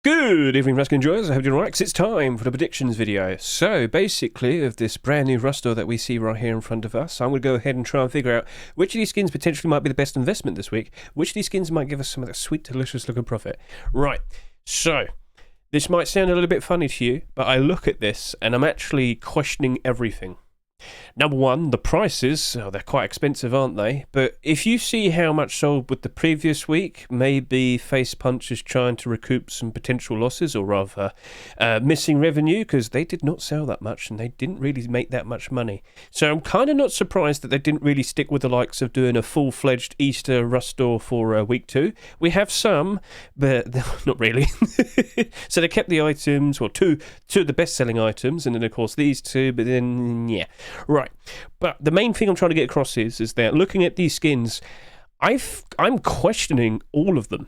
Good evening, Rust enjoyers. I hope you're all right, 'cause it's time for the predictions video. So, basically, of this brand new Rust store that we see right here in front of us, I'm going to go ahead and try and figure out which of these skins potentially might be the best investment this week, which of these skins might give us some of that sweet, delicious looking profit. Right, so, this might sound a little bit funny to you, but I look at this and I'm actually questioning everything. Number one, the prices, they're quite expensive, aren't they? But if you see how much sold with the previous week, maybe Face Punch is trying to recoup some potential losses, or rather missing revenue, because they did not sell that much and they didn't really make that much money. So I'm kind of not surprised that they didn't really stick with the likes of doing a full-fledged Easter Rust store for week 2. We have some, but not really. So they kept the items, well, two of the best-selling items, and then of course these two, but then, yeah. Right, but the main thing I'm trying to get across is that looking at these skins, I'm questioning all of them.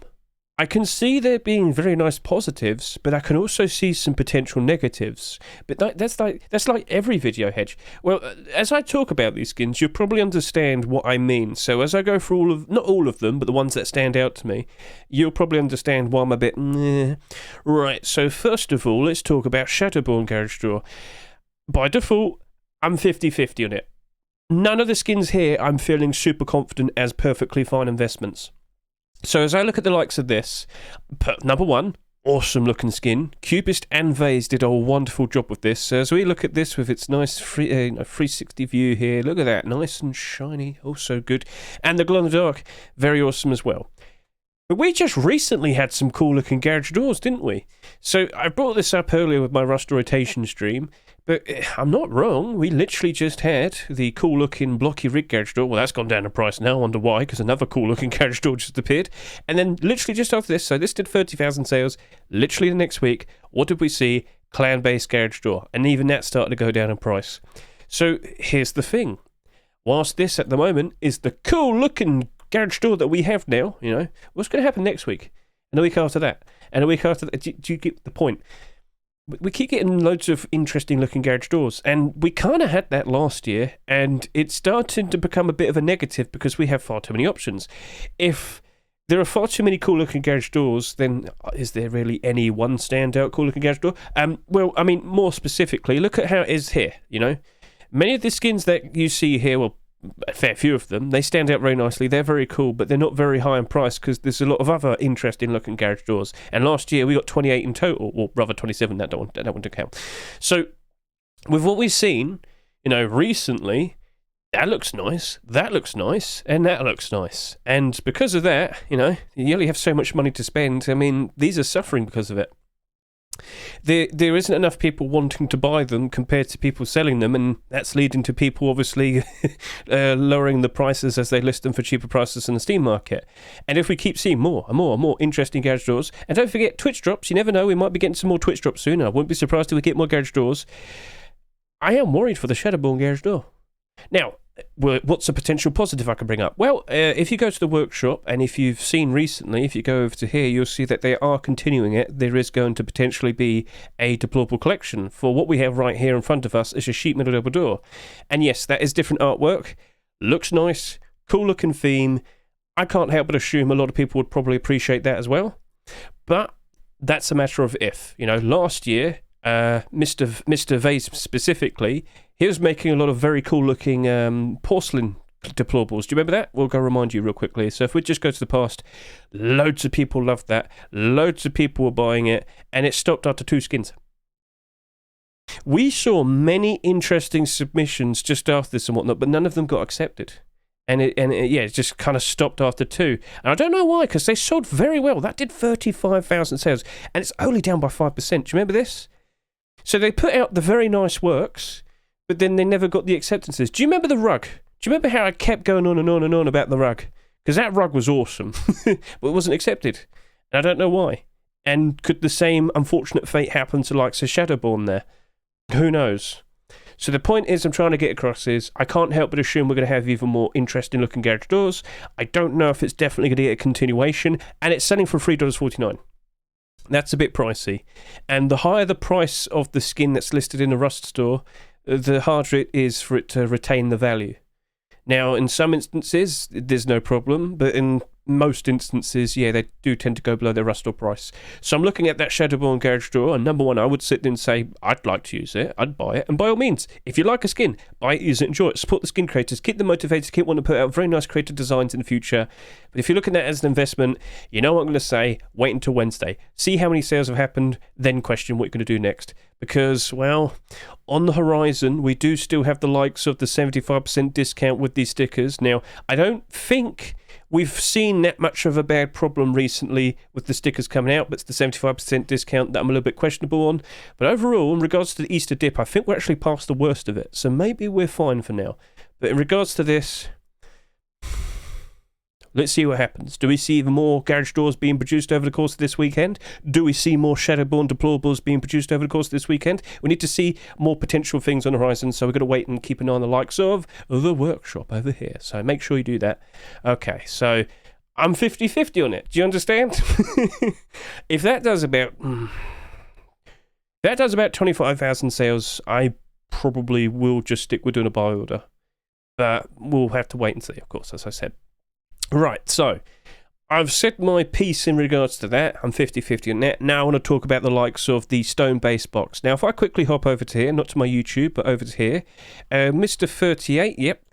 I can see there being very nice positives, but I can also see some potential negatives. But that's like every video, Hedge. Well, as I talk about these skins, you'll probably understand what I mean. So as I go through not all of them, but the ones that stand out to me, you'll probably understand why I'm a bit meh. Right, so first of all, let's talk about Shadowborn Garage Door. By default, I'm 50-50 on it. None of the skins here I'm feeling super confident as perfectly fine investments. So as I look at the likes of this, number one, awesome looking skin. Cubist and Vase did a wonderful job with this. So as we look at this with its nice 360 view here, look at that, nice and shiny, oh so good. And the glow in the dark, very awesome as well. But we just recently had some cool looking garage doors, didn't we? So I brought this up earlier with my Rust rotation stream, but I'm not wrong. We literally just had the cool looking blocky rig garage door. Well, that's gone down in price now. I wonder why, because another cool looking garage door just appeared. And then literally just after this, so this did 30,000 sales. Literally the next week, what did we see? Clan-based garage door. And even that started to go down in price. So here's the thing. Whilst this at the moment is the cool looking garage door that we have now, you know, what's going to happen next week? And the week after that? And the week after that? Do you get the point? We keep getting loads of interesting looking garage doors, and we kind of had that last year, and it's starting to become a bit of a negative because we have far too many options. If there are far too many cool looking garage doors, then is there really any one standout cool looking garage door? Well, I mean, more specifically, look at how it is here, you know. Many of the skins that you see here, well, a fair few of them, they stand out very nicely. They're very cool, but they're not very high in price because there's a lot of other interesting looking garage doors. And last year we got 28 in total, or rather 27. That one to count. So with what we've seen, you know, recently, that looks nice, that looks nice, and that looks nice. And because of that, you know, you only have so much money to spend. I mean, these are suffering because of it. There isn't enough people wanting to buy them compared to people selling them, and that's leading to people obviously lowering the prices as they list them for cheaper prices in the Steam market. And if we keep seeing more and more interesting garage doors, and don't forget Twitch drops, you never know, we might be getting some more Twitch drops soon. I wouldn't be surprised if we get more garage doors. I am worried for the Shadowborn garage door. Now, what's a potential positive I can bring up? Well, if you go to the workshop, and if you've seen recently, if you go over to here, you'll see that they are continuing it. There is going to potentially be a deplorable collection. For what we have right here in front of us is a sheet metal double door. And yes, that is different artwork. Looks nice, cool looking theme. I can't help but assume a lot of people would probably appreciate that as well. But that's a matter of if. You know, last year, Mr. Vase specifically, he was making a lot of very cool looking porcelain deplorables. Do you remember that? We'll go remind you real quickly. So if we just go to the past, loads of people loved that. Loads of people were buying it, and it stopped after 2 skins. We saw many interesting submissions just after this and whatnot, but none of them got accepted. And it just kind of stopped after 2. And I don't know why, because they sold very well. That did 35,000 sales, and it's only down by 5%. Do you remember this? So they put out the very nice works, but then they never got the acceptances. Do you remember the rug? Do you remember how I kept going on and on and on about the rug? Because that rug was awesome, but it wasn't accepted. And I don't know why. And could the same unfortunate fate happen to like Shadowborn there? Who knows? So the point is I'm trying to get across is I can't help but assume we're going to have even more interesting looking garage doors. I don't know if it's definitely going to get a continuation, and it's selling for $3.49. That's a bit pricey. And the higher the price of the skin that's listed in the Rust store, the harder it is for it to retain the value. Now, in some instances, there's no problem, but in most instances, yeah, they do tend to go below their Rustore price. So I'm looking at that Shadowborn garage door, and number one, I would sit there and say, I'd like to use it, I'd buy it, and by all means, if you like a skin, buy it, use it, enjoy it, support the skin creators, keep them motivated, keep wanting to put out very nice creative designs in the future. But if you're looking at it as an investment, you know what I'm going to say, wait until Wednesday, see how many sales have happened, then question what you're going to do next. Because, well, on the horizon, we do still have the likes of the 75% discount with these stickers. Now, I don't think we've seen that much of a bad problem recently with the stickers coming out, but it's the 75% discount that I'm a little bit questionable on. But overall, in regards to the Easter dip, I think we're actually past the worst of it. So maybe we're fine for now. But in regards to this, let's see what happens. Do we see even more garage doors being produced over the course of this weekend? Do we see more Shadowborn deplorables being produced over the course of this weekend? We need to see more potential things on the horizon, so we've got to wait and keep an eye on the likes of the workshop over here. So make sure you do that. Okay, so I'm 50-50 on it. Do you understand? If that does about 25,000 sales, I probably will just stick with doing a buy order. But we'll have to wait and see, of course, as I said. Right, so I've said my piece in regards to that. I'm 50-50 on that. Now I want to talk about the likes of the stone-based box. Now, if I quickly hop over to here, not to my YouTube, but over to here, Mr. 38, yep,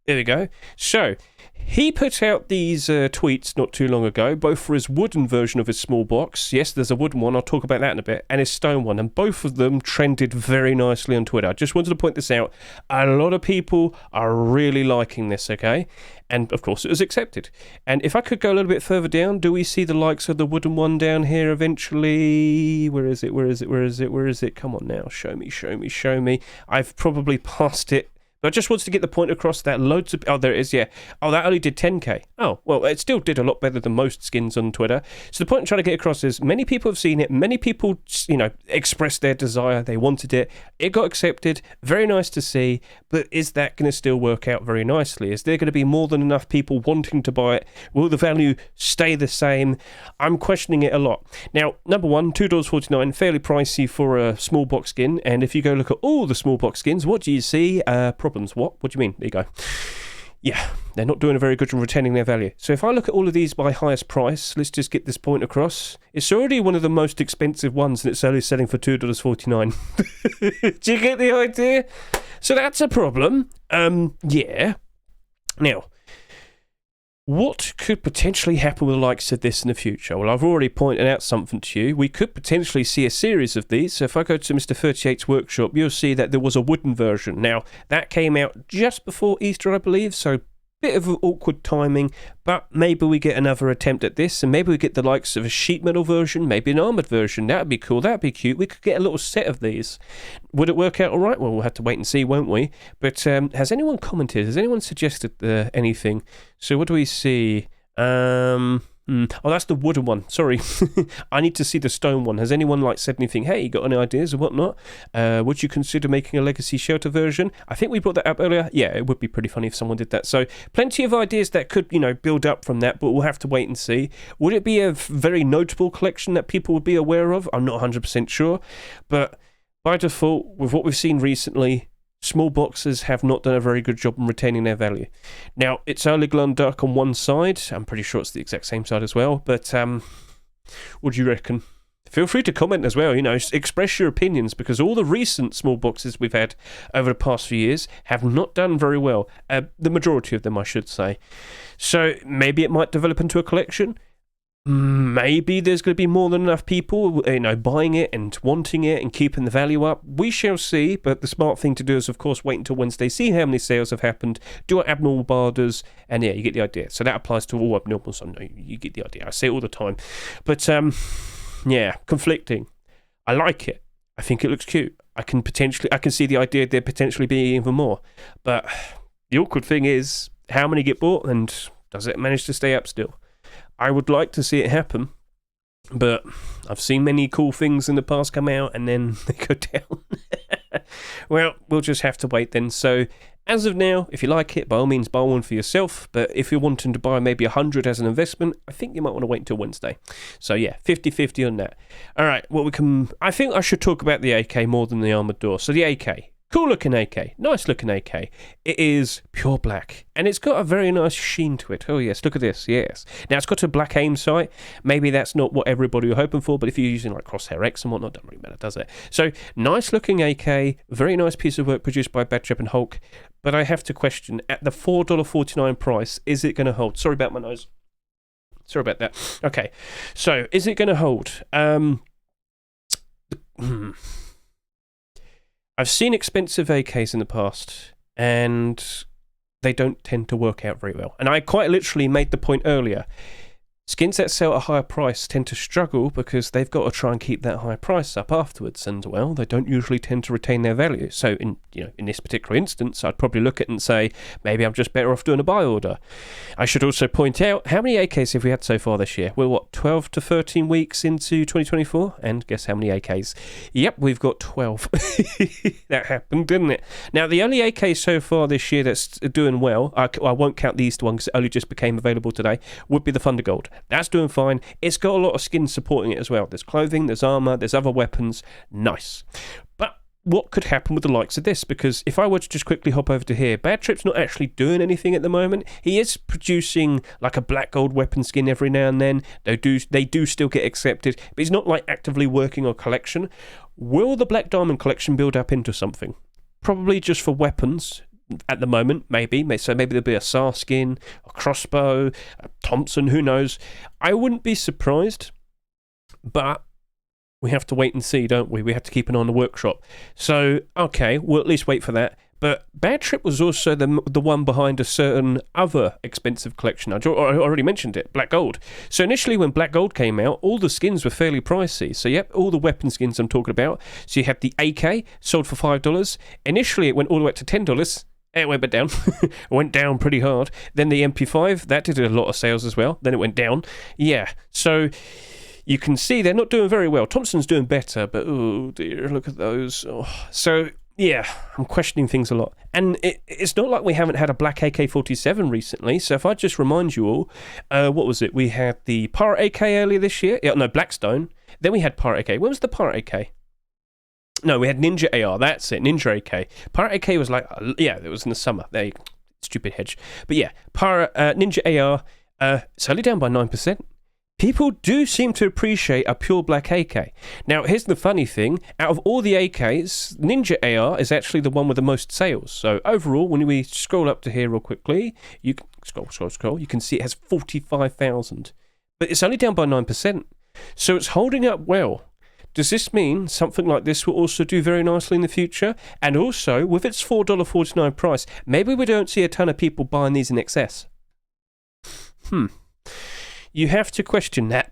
there we go. So, he put out these tweets not too long ago, both for his wooden version of his small box. Yes, there's a wooden one, I'll talk about that in a bit, and his stone one, and both of them trended very nicely on Twitter. I just wanted to point this out. A lot of people are really liking this, okay? And, of course, it was accepted. And if I could go a little bit further down, do we see the likes of the wooden one down here eventually? Where is it? Come on now, show me. I've probably passed it. But I just wanted to get the point across that loads of... Oh, there it is, yeah. Oh, that only did 10k. Oh, well, it still did a lot better than most skins on Twitter. So the point I'm trying to get across is many people have seen it. Many people, expressed their desire. They wanted it. It got accepted. Very nice to see. But is that going to still work out very nicely? Is there going to be more than enough people wanting to buy it? Will the value stay the same? I'm questioning it a lot. Now, number one, $2.49, fairly pricey for a small box skin. And if you go look at all the small box skins, what do you see? Problems. What do you mean? There you go. Yeah, they're not doing a very good job retaining their value. So if I look at all of these by highest price, let's just get this point across. It's already one of the most expensive ones, and it's only selling for $2.49. Do you get the idea? So that's a problem. Yeah. Now, what could potentially happen with the likes of this in the future? Well, I've already pointed out something to you. We could potentially see a series of these. So if I go to Mr. 38's workshop, you'll see that there was a wooden version. Now, that came out just before Easter, I believe, so bit of awkward timing, but maybe we get another attempt at this, and maybe we get the likes of a sheet metal version, maybe an armoured version. That would be cool, that would be cute. We could get a little set of these. Would it work out all right? Well, we'll have to wait and see, won't we? But has anyone commented? Has anyone suggested anything? So what do we see? Oh, that's the wooden one. Sorry. I need to see the stone one. Has anyone said anything? Hey, you got any ideas or whatnot? Would you consider making a legacy shelter version? I think we brought that up earlier. Yeah, it would be pretty funny if someone did that. So plenty of ideas that could, build up from that, but we'll have to wait and see. Would it be a very notable collection that people would be aware of? I'm not 100% sure, but by default, with what we've seen recently, small boxes have not done a very good job in retaining their value. Now, it's only glow dark on one side. I'm pretty sure it's the exact same side as well. But what do you reckon? Feel free to comment as well. Express your opinions, because all the recent small boxes we've had over the past few years have not done very well. The majority of them, I should say. So maybe it might develop into a collection. Maybe there's going to be more than enough people, buying it and wanting it and keeping the value up. We shall see, but the smart thing to do is, of course, wait until Wednesday, see how many sales have happened, do our abnormal barders, and yeah, you get the idea. So that applies to all abnormals. I know you get the idea. I say it all the time. But, yeah, conflicting. I like it. I think it looks cute. I can see the idea of there potentially being even more. But the awkward thing is, how many get bought, and does it manage to stay up still? I would like to see it happen, but I've seen many cool things in the past come out and then they go down. Well, we'll just have to wait then. So, as of now, if you like it, by all means buy one for yourself, but if you're wanting to buy maybe 100 as an investment, I think you might want to wait until Wednesday. So yeah, 50-50 on that. Alright, I think I should talk about the AK more than the armoured door. So the AK, Cool looking AK, nice looking AK. It is pure black, and it's got a very nice sheen to it. Oh yes, look at this, yes. Now it's got a black aim sight. Maybe that's not what everybody were hoping for, but if you're using like Crosshair X and whatnot, doesn't really matter, does it? So, nice looking AK, very nice piece of work produced by Bad Trip and Hulk, but I have to question, at the $4.49 price, is it going to hold? Sorry about my nose. Sorry about that. Okay, so is it going to hold? I've seen expensive AKs in the past, and they don't tend to work out very well. And I quite literally made the point earlier. Skins that sell at a higher price tend to struggle because they've got to try and keep that high price up afterwards, and well, they don't usually tend to retain their value. So in this particular instance, I'd probably look at it and say, maybe I'm just better off doing a buy order. I should also point out, how many AKs have we had so far this year? We're 12 to 13 weeks into 2024, and guess how many AKs? Yep, we've got 12. That happened, didn't it? Now, the only AK so far this year that's doing well, I won't count the Easter one because it only just became available today, would be the Thunder Gold. That's doing fine. It's got a lot of skins supporting it as well. There's clothing, there's armor, there's other weapons. Nice. But what could happen with the likes of this? Because if I were to just quickly hop over to here, Bad Trip's not actually doing anything at the moment. He is producing like a black gold weapon skin every now and then. They do still get accepted, but he's not like actively working on collection. Will the Black Diamond collection build up into something? Probably just for weapons. At the moment, maybe. So maybe there'll be a SAR skin, a crossbow, a Thompson, who knows. I wouldn't be surprised, but we have to wait and see, don't we? We have to keep an eye on the workshop. So, okay, we'll at least wait for that. But Bad Trip was also the one behind a certain other expensive collection. I already mentioned it, Black Gold. So initially when Black Gold came out, all the skins were fairly pricey. So yep, all the weapon skins I'm talking about. So you had the AK, sold for $5. Initially it went all the way up to $10. It went down. It went down pretty hard. Then the MP5, that did a lot of sales as well. Then it went down. Yeah, so you can see they're not doing very well. Thompson's doing better, but oh dear, look at those. Oh. So yeah, I'm questioning things a lot. And it's not like we haven't had a black AK-47 recently. So if I just remind you all, what was it? We had the Pirate AK earlier this year. Yeah, no, Blackstone. Then we had Pirate AK. When was the Pirate AK? No, we had Ninja AR. That's it, Ninja AK. Pirate AK was like, yeah, it was in the summer. There you go. Stupid Hedge. But yeah, Pirate Ninja AR, it's only down by 9%. People do seem to appreciate a pure black AK. Now, here's the funny thing. Out of all the AKs, Ninja AR is actually the one with the most sales. So overall, when we scroll up to here real quickly, you can scroll. You can see it has 45,000. But it's only down by 9%. So it's holding up well. Does this mean something like this will also do very nicely in the future? And also, with its $4.49 price, maybe we don't see a ton of people buying these in excess. You have to question that.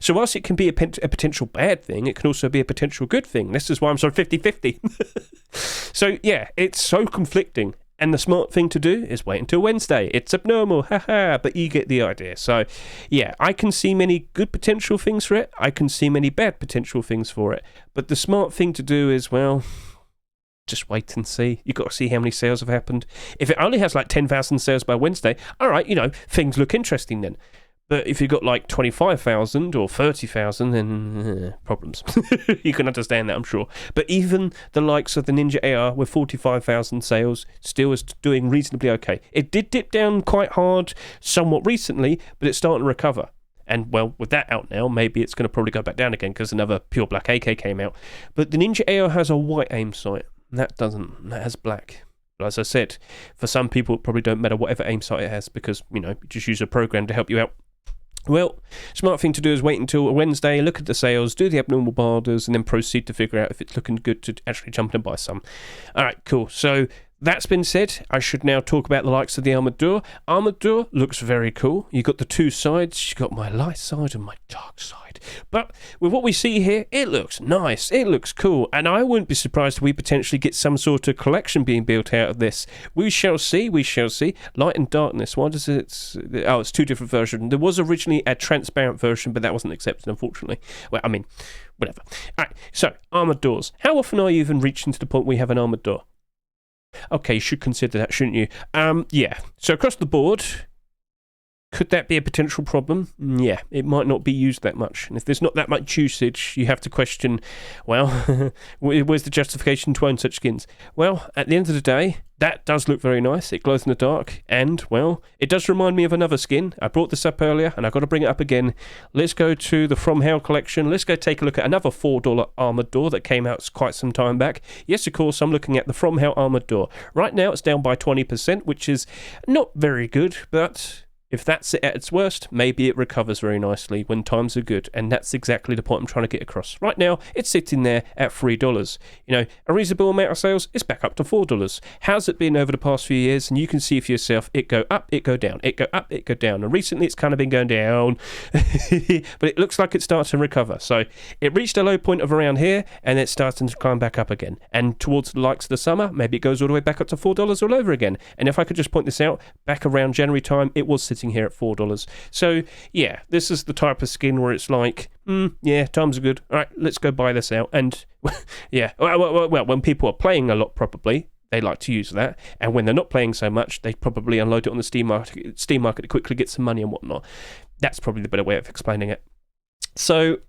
So whilst it can be a potential bad thing, it can also be a potential good thing. This is why I'm sort of 50-50. So yeah, it's so conflicting. And the smart thing to do is wait until Wednesday. It's abnormal, haha, but you get the idea. So, yeah, I can see many good potential things for it. I can see many bad potential things for it. But the smart thing to do is, well, just wait and see. You've got to see how many sales have happened. If it only has like 10,000 sales by Wednesday, all right, things look interesting then. But if you've got like 25,000 or 30,000, then problems. You can understand that, I'm sure. But even the likes of the Ninja AR with 45,000 sales still is doing reasonably okay. It did dip down quite hard somewhat recently, but it's starting to recover. And, well, with that out now, maybe it's going to probably go back down again because another pure black AK came out. But the Ninja AR has a white aim sight. That doesn't. That has black. But as I said, for some people, it probably don't matter whatever aim sight it has because, you just use a program to help you out. Well, smart thing to do is wait until Wednesday, look at the sales, do the abnormal borders, and then proceed to figure out if it's looking good to actually jump in and buy some. All right, cool. So that's been said, I should now talk about the likes of the Armored Door. Armored Door looks very cool. You've got the two sides. You've got my light side and my dark side. But with what we see here, it looks nice. It looks cool. And I wouldn't be surprised if we potentially get some sort of collection being built out of this. We shall see. We shall see. Light and darkness. Why does it... Oh, it's two different versions. There was originally a transparent version, but that wasn't accepted, unfortunately. Well, I mean, whatever. All right, so, Armored Doors. How often are you even reaching to the point where you have an Armored Door? Okay, you should consider that, shouldn't you? Yeah. So across the board, Could that be a potential problem? Yeah, it might not be used that much. And if there's not that much usage, you have to question, well, where's the justification to own such skins? Well, at the end of the day, that does look very nice. It glows in the dark, and, well, it does remind me of another skin. I brought this up earlier, and I've got to bring it up again. Let's go to the From Hell collection. Let's go take a look at another $4 armored door that came out quite some time back. Yes, of course, I'm looking at the From Hell armored door. Right now, it's down by 20%, which is not very good, but if that's it at its worst, maybe it recovers very nicely when times are good, and that's exactly the point I'm trying to get across. Right now, it's sitting there at $3. You know, a reasonable amount of sales, it's back up to $4. How's it been over the past few years? And you can see for yourself, it go up, it go down, it go up, it go down. And recently, it's kind of been going down, but it looks like it's starting to recover. So it reached a low point of around here, and it's starting to climb back up again. And towards the likes of the summer, maybe it goes all the way back up to $4 all over again. And if I could just point this out, back around January time, it was sitting here at $4. So yeah, this is the type of skin where it's like, yeah, times are good. All right, let's go buy this out. And yeah, well, when people are playing a lot, probably they like to use that. And when they're not playing so much, they probably unload it on the Steam market to quickly get some money and whatnot. That's probably the better way of explaining it. So,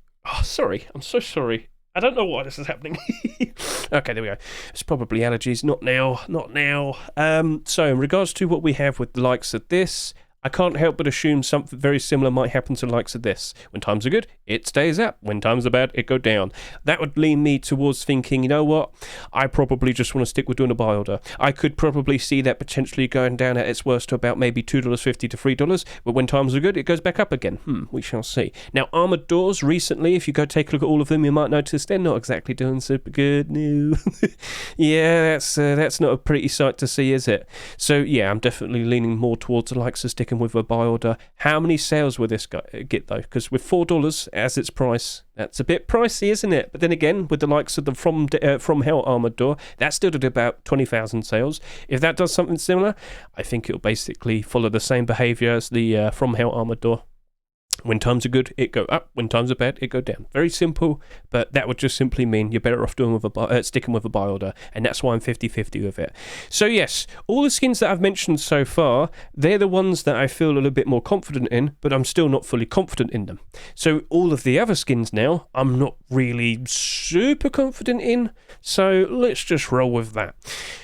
sorry, I'm so sorry. I don't know why this is happening. Okay, there we go. It's probably allergies. Not now. So in regards to what we have with the likes of this, I can't help but assume something very similar might happen to the likes of this. When times are good, it stays up. When times are bad, it go down. That would lean me towards thinking, you know what? I probably just want to stick with doing a buy order. I could probably see that potentially going down at its worst to about maybe $2.50 to $3, but when times are good, it goes back up again. We shall see. Now, armored doors, recently, if you go take a look at all of them, you might notice they're not exactly doing super good. No. Yeah, that's not a pretty sight to see, is it? So, yeah, I'm definitely leaning more towards the likes of sticking with a buy order. How many sales will this get though? Because with $4 as its price, that's a bit pricey, isn't it? But then again, with the likes of the From Hell armored door, that still did about 20,000 sales. If that does something similar, I think it'll basically follow the same behavior as the From Hell armored door. When times are good, it go up. When times are bad, it go down. Very simple, but that would just simply mean you're better off doing with sticking with a buy order, and that's why I'm 50-50 with it. So yes, all the skins that I've mentioned so far, they're the ones that I feel a little bit more confident in, but I'm still not fully confident in them. So all of the other skins now, I'm not really super confident in, so let's just roll with that.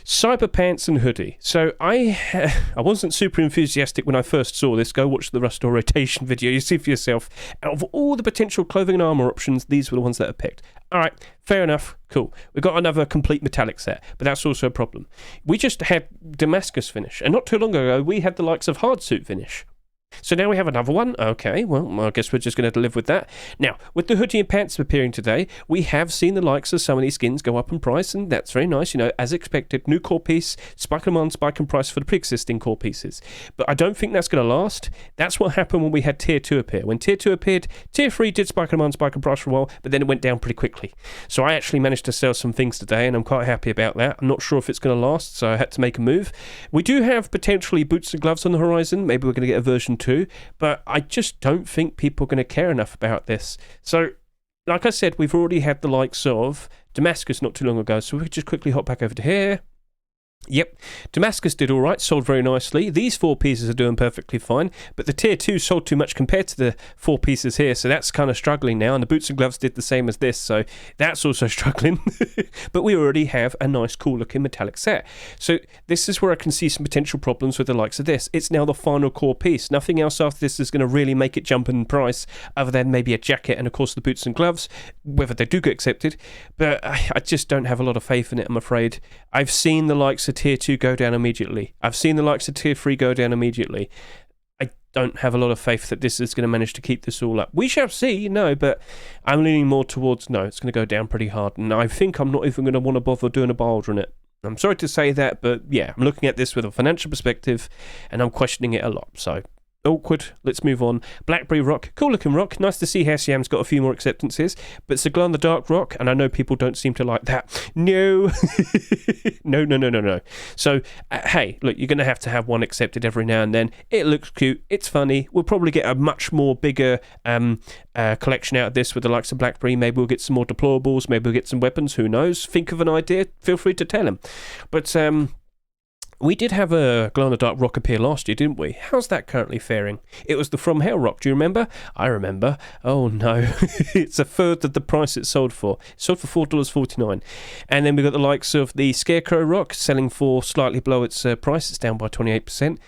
Cyber Pants and Hoodie. So I wasn't super enthusiastic when I first saw this. Go watch the Rust or Rotation video. You see for yourself, out of all the potential clothing and armor options, these were the ones that are picked. All right, fair enough, cool. We've got another complete metallic set, but that's also a problem. We just had Damascus finish, and not too long ago, we had the likes of Hardsuit finish. So now we have another one. Okay, well, I guess we're just going to live with that. Now, with the hoodie and pants appearing today, we have seen the likes of some of these skins go up in price, and that's very nice. You know, as expected, new core piece, spike them on, spike in price for the pre-existing core pieces. But I don't think that's going to last. That's what happened when we had Tier 2 appear. When Tier 2 appeared, Tier 3 did spike them on, spike in price for a while, but then it went down pretty quickly. So I actually managed to sell some things today, and I'm quite happy about that. I'm not sure if it's going to last, so I had to make a move. We do have potentially boots and gloves on the horizon. Maybe we're going to get a version 2. But I just don't think people are going to care enough about this. So, like I said, we've already had the likes of Damascus not too long ago, so we could just quickly hop back over to here. Yep, Damascus did alright, sold very nicely. These 4 pieces are doing perfectly fine, but the Tier 2 sold too much compared to the 4 pieces here, so that's kind of struggling now, and the boots and gloves did the same as this, so that's also struggling. But we already have a nice, cool-looking metallic set. So this is where I can see some potential problems with the likes of this. It's now the final core piece. Nothing else after this is going to really make it jump in price, other than maybe a jacket and, of course, the boots and gloves, whether they do get accepted. But I just don't have a lot of faith in it, I'm afraid. I've seen the likes of Tier 2 go down immediately. I've seen the likes of Tier 3 go down immediately. I don't have a lot of faith that this is going to manage to keep this all up. We shall see, no, but I'm leaning more towards no, it's going to go down pretty hard, and I think I'm not even going to want to bother doing a buy order on it. I'm sorry to say that, but yeah, I'm looking at this with a financial perspective, and I'm questioning it a lot, so awkward. Let's move on. Blackberry rock, cool looking rock. Nice to see Hessiam's got a few more acceptances, but it's a glow in the dark rock, and I know people don't seem to like that. No, no. So hey, look, you're gonna have to have one accepted every now and then. It looks cute. It's funny. We'll probably get a much more bigger collection out of this with the likes of Blackberry. Maybe we'll get some more deplorables. Maybe we'll get some weapons. Who knows? Think of an idea. Feel free to tell him. But We did have a glow-in-the-dark rock appear last year, didn't we? How's that currently faring? It was the From Hell rock, do you remember? I remember. Oh no, it's a third of the price it sold for. It sold for $4.49. And then we got the likes of the Scarecrow rock, selling for slightly below its price. It's down by 28%.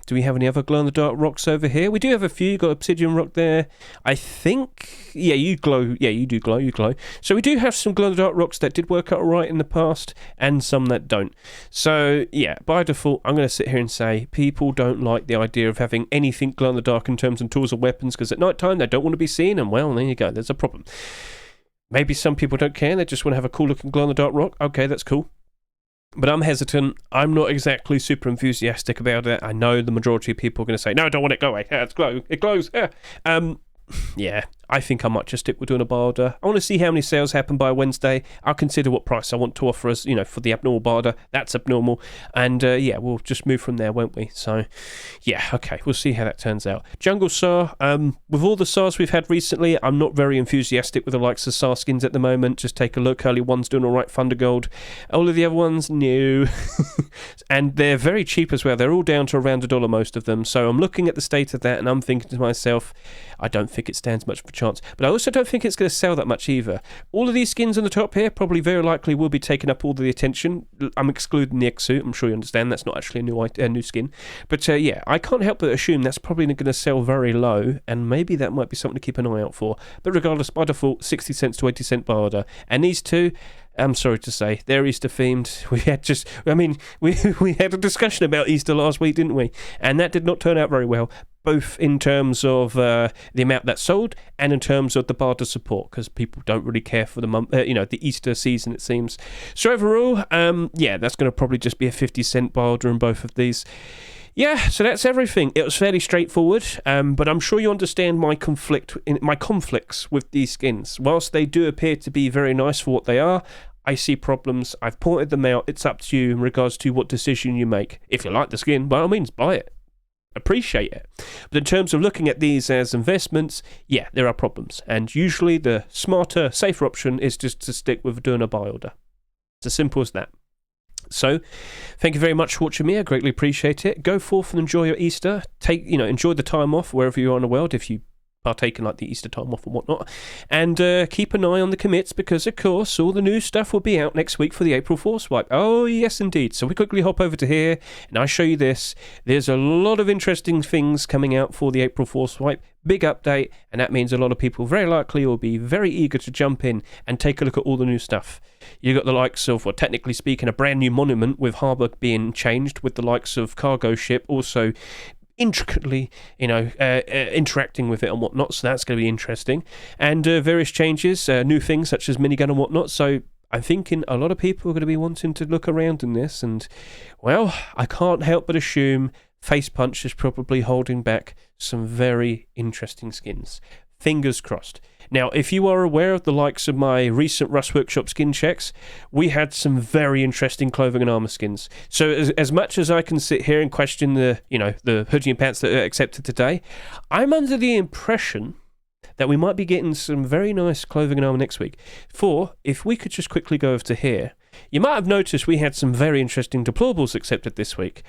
Do we have any other glow-in-the-dark rocks over here? We do have a few. You've got Obsidian rock there. I think, yeah, you glow. Yeah, you do glow, you glow. So we do have some glow-in-the-dark rocks that did work out all right in the past, and some that don't. So, yeah, by default, I'm going to sit here and say people don't like the idea of having anything glow in the dark in terms of tools or weapons, because at night time they don't want to be seen, and well, there you go, there's a problem. Maybe some people don't care, they just want to have a cool looking glow in the dark rock. Okay, that's cool. But I'm hesitant. I'm not exactly super enthusiastic about it. I know the majority of people are going to say, no, I don't want it, go away. Yeah, it's glow. It glows. Yeah. Yeah, I think I might just stick with doing a buy order. I want to see how many sales happen by Wednesday. I'll consider what price I want to offer us, for the abnormal buy order. That's abnormal. And yeah, we'll just move from there, won't we? So, yeah, okay, we'll see how that turns out. Jungle SAR, with all the SARs we've had recently, I'm not very enthusiastic with the likes of SAR skins at the moment. Just take a look. Early one's doing all right, Thunder Gold. All of the other ones, no. And they're very cheap as well. They're all down to around $1, most of them. So I'm looking at the state of that, and I'm thinking to myself, I don't think it stands much of a chance. But I also don't think it's going to sell that much either. All of these skins on the top here probably very likely will be taking up all the attention. I'm excluding the Exu. I'm sure you understand that's not actually a new skin. But yeah, I can't help but assume that's probably going to sell very low, and maybe that might be something to keep an eye out for. But regardless, by default, 60 cents to 80 cent buy order. And these two, I'm sorry to say, they're Easter themed. We had a discussion about Easter last week, didn't we? And that did not turn out very well, both in terms of the amount that sold and in terms of the barter support, because people don't really care for the the Easter season, it seems. So overall, yeah, that's going to probably just be a 50 cent buy order in both of these. Yeah, so that's everything. It was fairly straightforward, but I'm sure you understand my conflicts with these skins. Whilst they do appear to be very nice for what they are, I see problems. I've pointed them out. It's up to you in regards to what decision you make. If you like the skin, by all means, buy it. Appreciate it. But in terms of looking at these as investments, yeah, there are problems. And usually the smarter, safer option is just to stick with doing a buy order. It's as simple as that. So, thank you very much for watching me. I greatly appreciate it. Go forth and enjoy your Easter. Enjoy the time off wherever you are in the world, if you partake in like the Easter time off and whatnot. And keep an eye on the commits, because of course all the new stuff will be out next week for the April Forcewipe. Oh yes, indeed. So we quickly hop over to here and I show you this. There's a lot of interesting things coming out for the April Forcewipe. Big update, and that means a lot of people very likely will be very eager to jump in and take a look at all the new stuff. You got the likes of, well, technically speaking, a brand new monument with harbour being changed, with the likes of cargo ship also intricately, interacting with it and whatnot, so that's going to be interesting. And various changes, new things such as minigun and whatnot, so I'm thinking a lot of people are going to be wanting to look around in this, and, well, I can't help but assume Face Punch is probably holding back some very interesting skins. Fingers crossed. Now, if you are aware of the likes of my recent Rust Workshop skin checks, we had some very interesting clothing and armor skins. So as much as I can sit here and question the hoodie and pants that are accepted today, I'm under the impression that we might be getting some very nice clothing and armor next week. For, if we could just quickly go over to here, you might have noticed we had some very interesting deplorables accepted this week.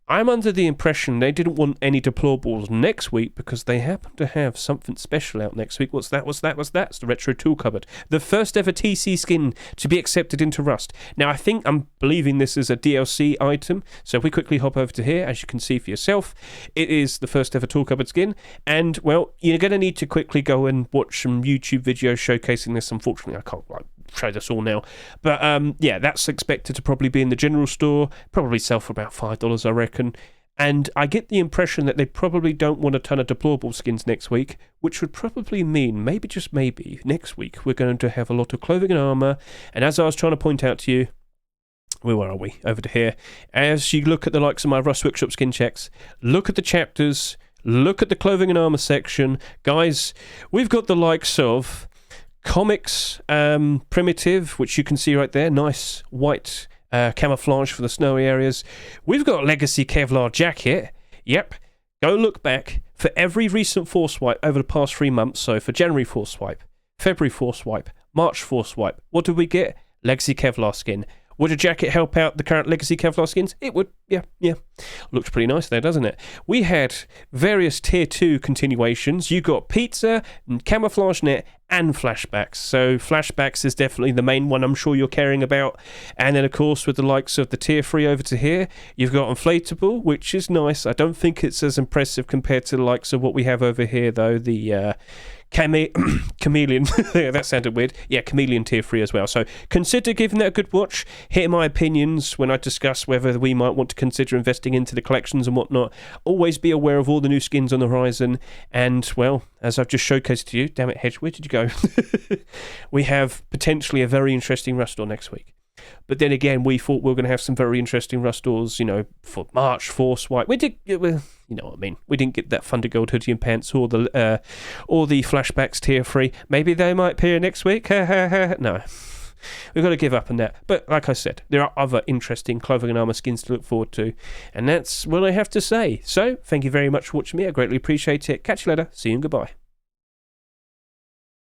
I'm under the impression they didn't want any deplorables next week because they happen to have something special out next week. What's that? It's the Retro Tool Cupboard. The first ever TC skin to be accepted into Rust. Now, I'm believing this is a DLC item. So if we quickly hop over to here, as you can see for yourself, it is the first ever Tool Cupboard skin. And, well, you're going to need to quickly go and watch some YouTube videos showcasing this. Unfortunately, I can't show this all now. But, yeah, that's expected to probably be in the general store. Probably sell for about $5, I reckon. And I get the impression that they probably don't want a ton of deplorable skins next week, which would probably mean, maybe just maybe, next week we're going to have a lot of clothing and armour. And as I was trying to point out to you, where are we? Over to here. As you look at the likes of my Rust Workshop skin checks, look at the chapters, look at the clothing and armour section. Guys, we've got the likes of Comics Primitive, which you can see right there, nice white camouflage for the snowy areas. We've got Legacy Kevlar Jacket. Yep. Go look back for every recent Forcewipe over the past 3 months. So for January Forcewipe, February Forcewipe, March Forcewipe, what did we get? Legacy Kevlar skin. Would a jacket help out the current Legacy Kevlar skins? It would, yeah. Looks pretty nice there, doesn't it? We had various Tier 2 continuations. You got Pizza, Camouflage Net, and Flashbacks. So Flashbacks is definitely the main one I'm sure you're caring about. And then, of course, with the likes of the Tier 3 over to here, you've got Inflatable, which is nice. I don't think it's as impressive compared to the likes of what we have over here, though. The Chameleon. That sounded weird. Yeah, Chameleon Tier 3 as well. So consider giving that a good watch. Hear my opinions when I discuss whether we might want to consider investing into the collections and whatnot. Always be aware of all the new skins on the horizon. And, well, as I've just showcased to you, damn it, Hedge, where did you go? We have potentially a very interesting Rustore next week. But then again, we thought we were going to have some very interesting Rustores, for March, Forcewipe. We did, you know what I mean. We didn't get that Thunder Gold hoodie and pants or the Flashbacks Tier 3. Maybe they might appear next week. No. We've got to give up on that. But like I said, there are other interesting clothing and armor skins to look forward to. And that's what I have to say. So, thank you very much for watching me. I greatly appreciate it. Catch you later. See you and goodbye.